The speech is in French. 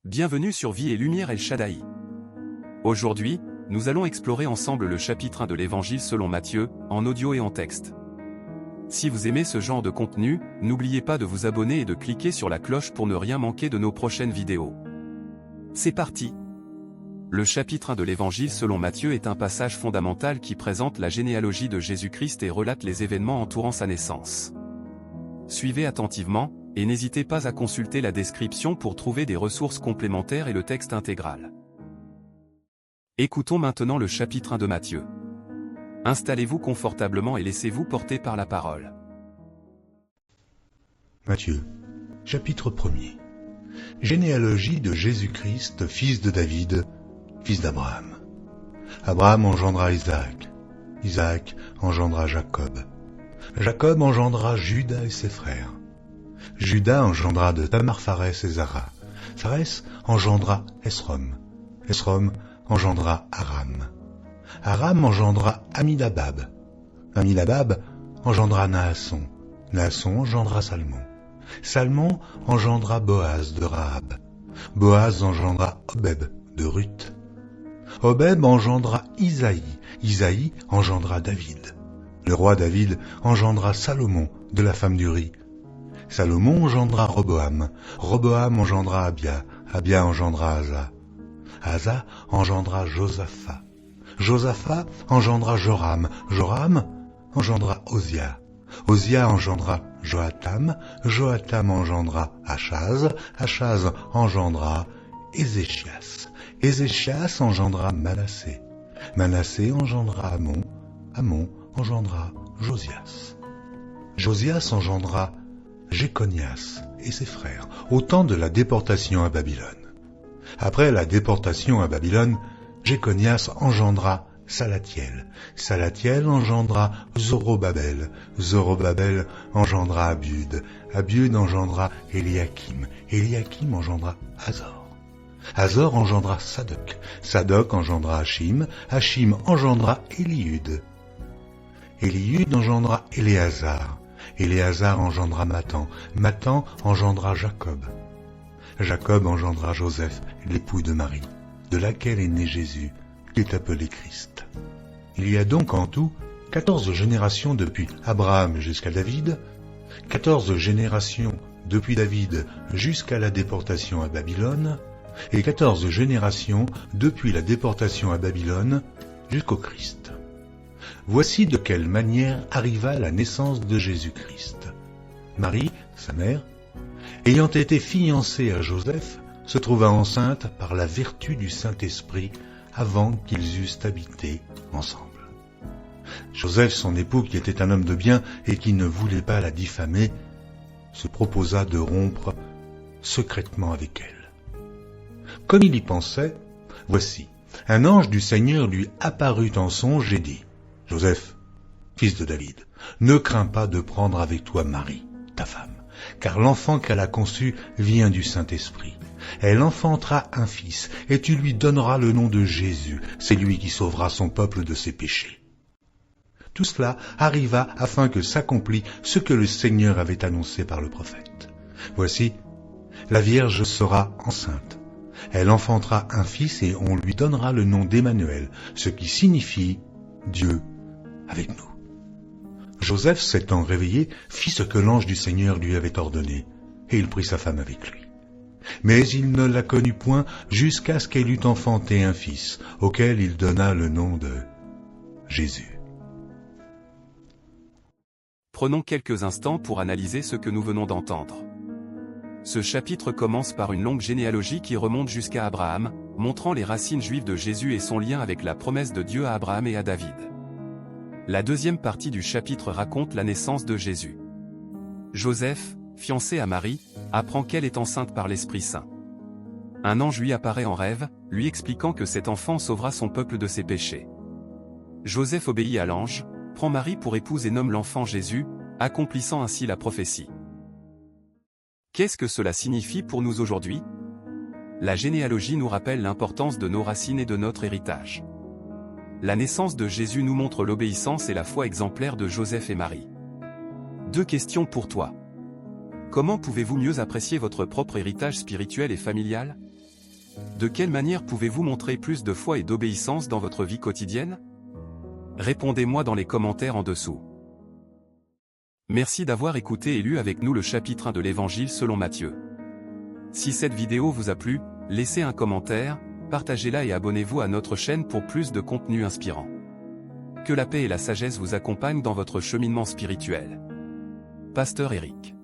Bienvenue sur Vie et Lumière El Shaddai. Aujourd'hui, nous allons explorer ensemble le chapitre 1 de l'Évangile selon Matthieu, en audio et en texte. Si vous aimez ce genre de contenu, n'oubliez pas de vous abonner et de cliquer sur la cloche pour ne rien manquer de nos prochaines vidéos. C'est parti! Le chapitre 1 de l'Évangile selon Matthieu est un passage fondamental qui présente la généalogie de Jésus-Christ et relate les événements entourant sa naissance. Suivez attentivement, et n'hésitez pas à consulter la description pour trouver des ressources complémentaires et le texte intégral. Écoutons maintenant le chapitre 1 de Matthieu. Installez-vous confortablement et laissez-vous porter par la parole. Matthieu, chapitre 1er. Généalogie de Jésus-Christ, fils de David, fils d'Abraham. Abraham engendra Isaac. Isaac engendra Jacob. Jacob engendra Juda et ses frères. Juda engendra de Tamar Pharès et Zara. Pharès engendra Esrom. Esrom engendra Aram. Aram engendra Amminadab. Amminadab engendra Naasson. Naasson engendra Salmon. Salmon engendra Boaz de Rahab. Boaz engendra Obed de Ruth. Obed engendra Isaïe. Isaïe engendra David. Le roi David engendra Salomon de la femme d'Uri. Salomon engendra Roboam. Roboam engendra Abia. Abia engendra Asa. Asa engendra Josaphat. Josaphat engendra Joram. Joram engendra Osia. Osia engendra Joatam. Joatam engendra Achaz. Achaz engendra Ézéchias. Ézéchias engendra Manassé. Manassé engendra Amon. Amon engendra Josias. Josias engendra Jéconias et ses frères, au temps de la déportation à Babylone. Après la déportation à Babylone, Jéconias engendra Salatiel. Salatiel engendra Zorobabel. Zorobabel engendra Abiud. Abiud engendra Eliakim. Eliakim engendra Azor. Azor engendra Sadoc. Sadoc engendra Hachim. Hachim engendra Eliud. Eliud engendra Éléazar. Éléazar engendra Mathan. Mathan engendra Jacob. Jacob engendra Joseph, l'époux de Marie, de laquelle est né Jésus, qui est appelé Christ. Il y a donc en tout 14 générations depuis Abraham jusqu'à David, 14 générations depuis David jusqu'à la déportation à Babylone, et 14 générations depuis la déportation à Babylone jusqu'au Christ. Voici de quelle manière arriva la naissance de Jésus-Christ. Marie, sa mère, ayant été fiancée à Joseph, se trouva enceinte par la vertu du Saint-Esprit avant qu'ils eussent habité ensemble. Joseph, son époux, qui était un homme de bien et qui ne voulait pas la diffamer, se proposa de rompre secrètement avec elle. Comme il y pensait, voici, un ange du Seigneur lui apparut en songe et dit: Joseph, fils de David, ne crains pas de prendre avec toi Marie, ta femme, car l'enfant qu'elle a conçu vient du Saint-Esprit. Elle enfantera un fils, et tu lui donneras le nom de Jésus. C'est lui qui sauvera son peuple de ses péchés. Tout cela arriva afin que s'accomplît ce que le Seigneur avait annoncé par le prophète. Voici, la Vierge sera enceinte. Elle enfantera un fils et on lui donnera le nom d'Emmanuel, ce qui signifie Dieu avec nous. Joseph, s'étant réveillé, fit ce que l'ange du Seigneur lui avait ordonné, et il prit sa femme avec lui. Mais il ne la connut point jusqu'à ce qu'elle eût enfanté un fils, auquel il donna le nom de Jésus. Prenons quelques instants pour analyser ce que nous venons d'entendre. Ce chapitre commence par une longue généalogie qui remonte jusqu'à Abraham, montrant les racines juives de Jésus et son lien avec la promesse de Dieu à Abraham et à David. La deuxième partie du chapitre raconte la naissance de Jésus. Joseph, fiancé à Marie, apprend qu'elle est enceinte par l'Esprit Saint. Un ange lui apparaît en rêve, lui expliquant que cet enfant sauvera son peuple de ses péchés. Joseph obéit à l'ange, prend Marie pour épouse et nomme l'enfant Jésus, accomplissant ainsi la prophétie. Qu'est-ce que cela signifie pour nous aujourd'hui? La généalogie nous rappelle l'importance de nos racines et de notre héritage. La naissance de Jésus nous montre l'obéissance et la foi exemplaire de Joseph et Marie. 2 questions pour toi. Comment pouvez-vous mieux apprécier votre propre héritage spirituel et familial? De quelle manière pouvez-vous montrer plus de foi et d'obéissance dans votre vie quotidienne? Répondez-moi dans les commentaires en dessous. Merci d'avoir écouté et lu avec nous le chapitre 1 de l'Évangile selon Matthieu. Si cette vidéo vous a plu, laissez un commentaire, partagez-la et abonnez-vous à notre chaîne pour plus de contenu inspirant. Que la paix et la sagesse vous accompagnent dans votre cheminement spirituel. Pasteur Eric.